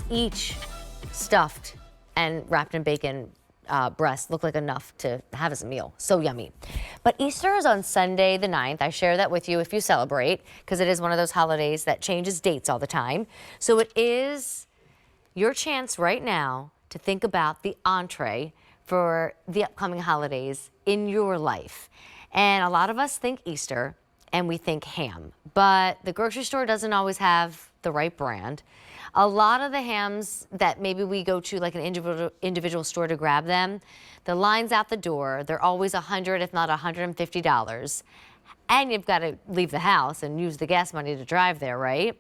each stuffed and wrapped in bacon breasts look like enough to have as a meal. So yummy. But Easter is on Sunday the 9th. I share that with you if you celebrate, because it is one of those holidays that changes dates all the time. So it is your chance right now to think about the entree for the upcoming holidays in your life. And a lot of us think Easter and we think ham, but the grocery store doesn't always have the right brand. A lot of the hams that maybe we go to like an individual store to grab them, the line's out the door, they're always $100, if not $150. And you've got to leave the house and use the gas money to drive there, right?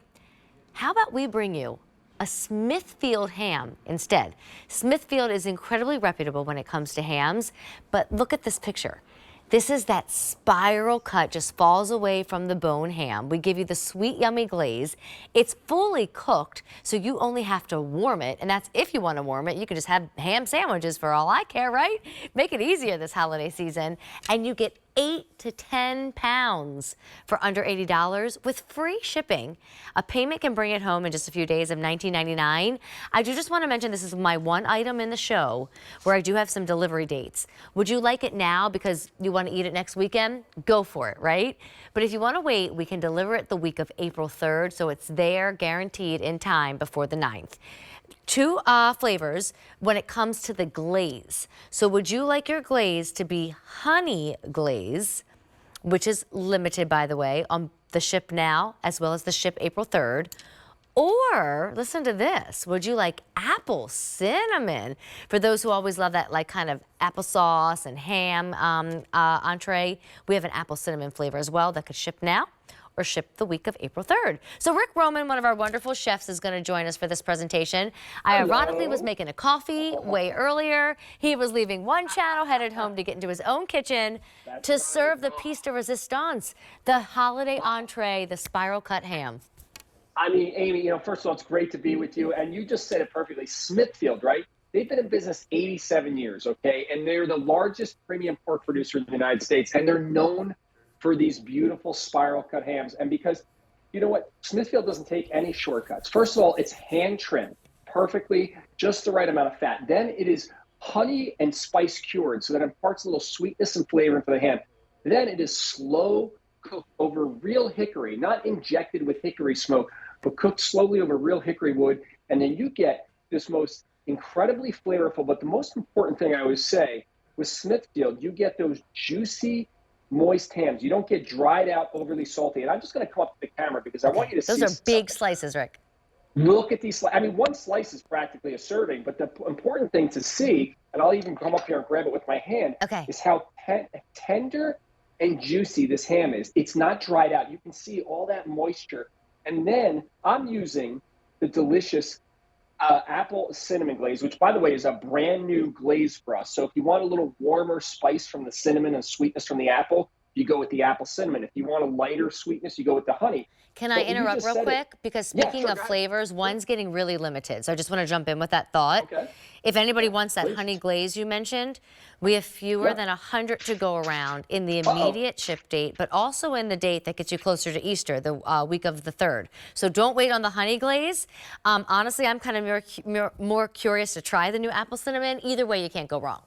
How about we bring you a Smithfield ham instead? Smithfield is incredibly reputable when it comes to hams, but look at this picture. This is that spiral cut, just falls away from the bone ham. We give you the sweet, yummy glaze. It's fully cooked, so you only have to warm it, and that's if you want to warm it. You can just have ham sandwiches for all I care, right? Make it easier this holiday season, and you get 8 to 10 pounds for under $80 with free shipping. A payment can bring it home in just a few days of $19.99. I do just want to mention this is my one item in the show where I do have some delivery dates. Would you like it now because you want to eat it next weekend? Go for it, right? But if you want to wait, we can deliver it the week of April 3rd, so it's there guaranteed in time before the 9th. Two flavors when it comes to the glaze. So would you like your glaze to be honey glaze, which is limited, by the way, on the ship now as well as the ship April 3rd? Or, listen to this, would you like apple cinnamon? For those who always love that like kind of applesauce and ham entree, we have an apple cinnamon flavor as well that could ship now or ship the week of April 3rd. So Rick Roman, one of our wonderful chefs, is going to join us for this presentation. I ironically was making a coffee way earlier. He was leaving one channel, headed home to get into his own kitchen to serve the piece de resistance, the holiday entree, the spiral cut ham. I mean, Amy, you know, first of all, it's great to be with you. And you just said it perfectly. Smithfield, right? They've been in business 87 years, okay? And they're the largest premium pork producer in the United States. And they're known for these beautiful spiral cut hams. And because, you know what, Smithfield doesn't take any shortcuts. First of all, it's hand trimmed perfectly, just the right amount of fat. Then it is honey and spice cured, so that imparts a little sweetness and flavor into the ham. Then it is slow cooked over real hickory, not injected with hickory smoke, but cooked slowly over real hickory wood. And then you get this most incredibly flavorful, but the most important thing I always say, with Smithfield, you get those juicy, moist hams. You don't get dried out, overly salty. And I'm just going to come up to the camera because I want you to see. Those are big slices, Rick. Look at these. I mean, one slice is practically a serving, but the important thing to see, and I'll even come up here and grab it with my hand, is how tender and juicy this ham is. It's not dried out. You can see all that moisture. And then I'm using the delicious apple cinnamon glaze, which, by the way, is a brand new glaze for us. So if you want a little warmer spice from the cinnamon and sweetness from the apple, you go with the apple cinnamon. If you want a lighter sweetness, you go with the honey. Can I interrupt real quick? Because speaking of flavors, one's getting really limited. So I just want to jump in with that thought. Okay. If anybody wants that honey glaze you mentioned, we have fewer than 100 to go around in the immediate ship date, but also in the date that gets you closer to Easter, the week of the 3rd. So don't wait on the honey glaze. Honestly, I'm kind of more curious to try the new apple cinnamon. Either way, you can't go wrong.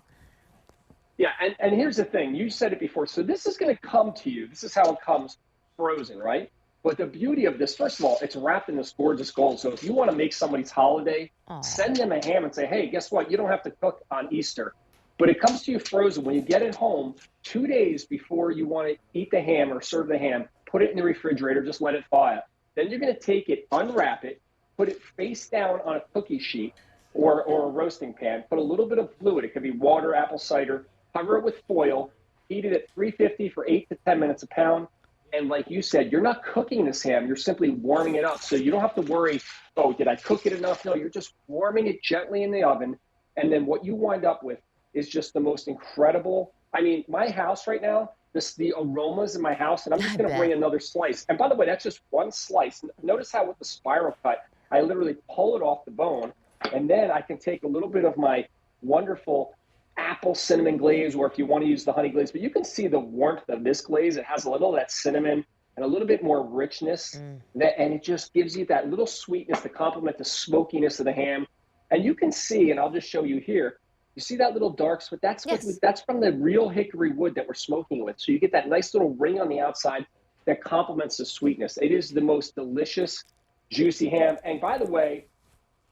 Yeah, and here's the thing. You said it before. So this is going to come to you. This is how it comes frozen, right? But the beauty of this, first of all, it's wrapped in this gorgeous gold. So if you want to make somebody's holiday, send them a ham and say, hey, guess what? You don't have to cook on Easter. But it comes to you frozen. When you get it home, 2 days before you want to eat the ham or serve the ham, put it in the refrigerator, just let it thaw out. Then you're going to take it, unwrap it, put it face down on a cookie sheet or a roasting pan, put a little bit of fluid. It could be water, apple cider, cover it with foil, heat it at 350 for 8 to 10 minutes a pound. And like you said, you're not cooking this ham, you're simply warming it up. So you don't have to worry, oh, did I cook it enough? No, you're just warming it gently in the oven. And then what you wind up with is just the most incredible. I mean, my house right now, the aromas in my house, and I'm just going to bring another slice. And by the way, that's just one slice. Notice how with the spiral cut, I literally pull it off the bone, and then I can take a little bit of my wonderful apple cinnamon glaze, or if you want to use the honey glaze, but you can see the warmth of this glaze. It has a little of that cinnamon and a little bit more richness. And it just gives you that little sweetness to complement the smokiness of the ham. And you can see, and I'll just show you here, you see that little dark spot? That's from the real hickory wood that we're smoking with. So you get that nice little ring on the outside that complements the sweetness. It is the most delicious, juicy ham. And by the way,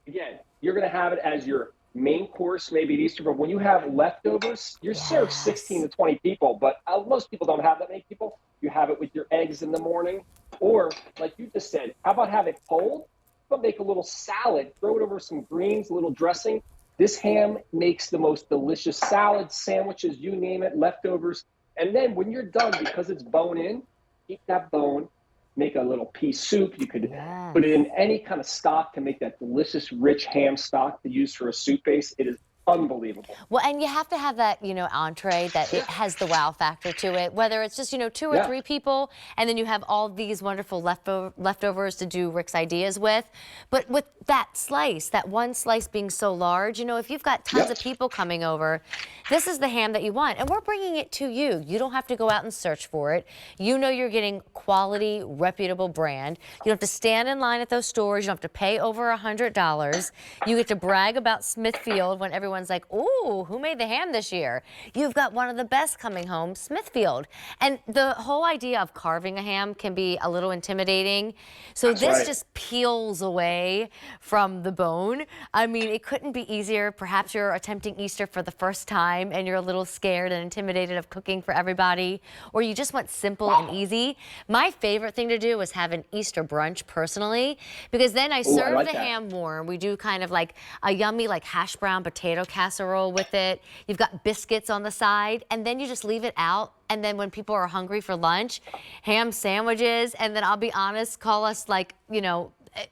again, you're going to have it as your main course, maybe at Easter, but when you have leftovers, you're served 16 to 20 people, but most people don't have that many people. You have it with your eggs in the morning, or like you just said, how about have it cold? But make a little salad, throw it over some greens, a little dressing. This ham makes the most delicious salads, sandwiches, you name it, leftovers. And then when you're done, because it's bone in, keep that bone, make a little pea soup. You could put it in any kind of stock to make that delicious, rich ham stock to use for a soup base. It is unbelievable. Well, and you have to have that, entree that it has the wow factor to it, whether it's just, 2 or 3 people, and then you have all these wonderful leftovers to do Rick's ideas with. But with that slice, that one slice being so large, if you've got tons of people coming over, this is the ham that you want. And we're bringing it to you. You don't have to go out and search for it. You know you're getting quality, reputable brand. You don't have to stand in line at those stores. You don't have to pay over $100. You get to brag about Smithfield when everyone's like, ooh, who made the ham this year? You've got one of the best coming home, Smithfield. And the whole idea of carving a ham can be a little intimidating. So this just peels away from the bone. I mean, it couldn't be easier. Perhaps you're attempting Easter for the first time and you're a little scared and intimidated of cooking for everybody, or you just want simple and easy. My favorite thing to do is have an Easter brunch personally, because then I serve the ham warm. We do kind of like a yummy hash brown potato casserole with it. You've got biscuits on the side, and then you just leave it out. And then when people are hungry for lunch, ham sandwiches, and then I'll be honest, call us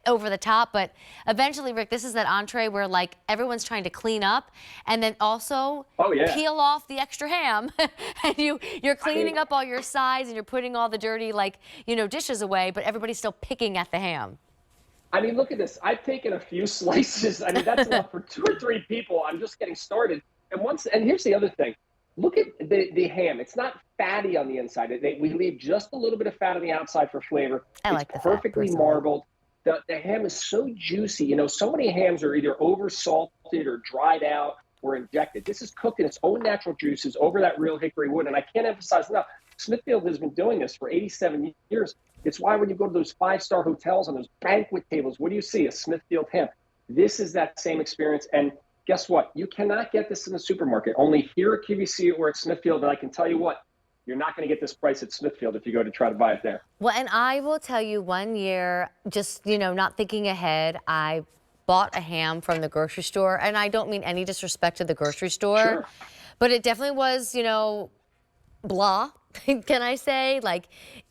over the top, but eventually, Rick, this is that entree where everyone's trying to clean up and then also peel off the extra ham. And you're cleaning up all your sides and you're putting all the dirty dishes away, but everybody's still picking at the ham. I mean, look at this. I've taken a few slices. I mean, that's enough for 2 or 3 people. I'm just getting started. And here's the other thing. Look at the ham. It's not fatty on the inside. We leave just a little bit of fat on the outside for flavor. It's perfectly marbled. The ham is so juicy. So many hams are either over salted or dried out or injected. This is cooked in its own natural juices over that real hickory wood. And I can't emphasize enough, Smithfield has been doing this for 87 years. It's why when you go to those 5-star hotels on those banquet tables, what do you see? A Smithfield ham. This is that same experience. And guess what? You cannot get this in the supermarket. Only here at QVC or at Smithfield. And I can tell you what, you're not going to get this price at Smithfield if you go to try to buy it there. Well, and I will tell you, one year, just, not thinking ahead, I bought a ham from the grocery store. And I don't mean any disrespect to the grocery store, but it definitely was, blah. Can I say,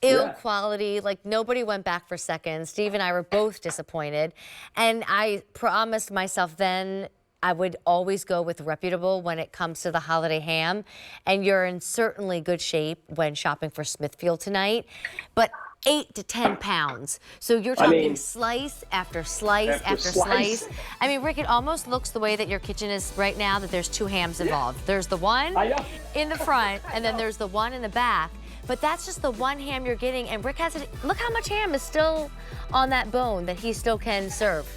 ill quality, nobody went back for seconds. Steve and I were both disappointed. And I promised myself then I would always go with reputable when it comes to the holiday ham. And you're in certainly good shape when shopping for Smithfield tonight. But 8 to 10 pounds. So you're talking slice after slice after slice. I mean, Rick, it almost looks the way that your kitchen is right now that there's 2 hams involved. There's the one in the front, and then there's the one in the back. But that's just the one ham you're getting, and Rick has it. Look how much ham is still on that bone that he still can serve.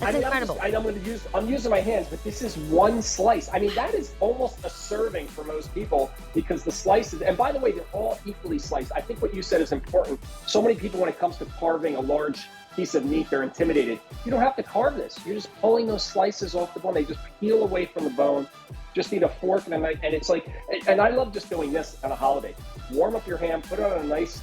That's incredible. I'm using my hands, but this is one slice. I mean, that is almost a serving for most people because the slices, and by the way, they're all equally sliced. I think what you said is important. So many people, when it comes to carving a large piece of meat, they're intimidated. You don't have to carve this. You're just pulling those slices off the bone. They just peel away from the bone. Just need a fork and a knife, and it's and I love just doing this on a holiday. Warm up your ham, put it on a nice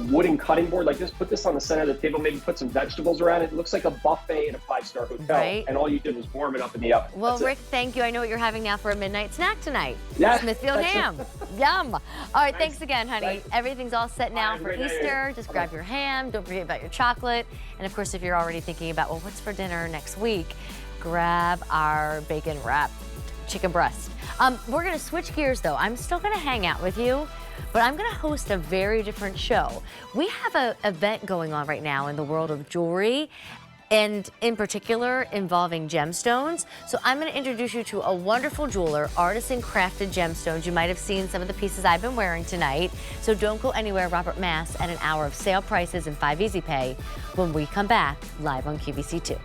wooden cutting board like this. Put this on the center of the table, maybe put some vegetables around it. It looks like a buffet at a 5-star hotel, and all you did was warm it up in the oven. Well, Rick, thank you. I know what you're having now for a midnight snack tonight. Yeah, Smithfield ham. Yum. All right, thanks again, honey. Everything's all set now for Easter. Just grab your ham. Don't forget about your chocolate. And of course, if you're already thinking about, well, what's for dinner next week, grab our bacon wrap chicken breast. We're gonna switch gears though. I'm still gonna hang out with you, but I'm gonna host a very different show. We have an event going on right now in the world of jewelry. and in particular involving gemstones. So I'm going to introduce you to a wonderful jeweler, artisan crafted gemstones. You might have seen some of the pieces I've been wearing tonight. So don't go anywhere. Robert Mass at an hour of sale prices and 5 easy pay when we come back live on QVC2.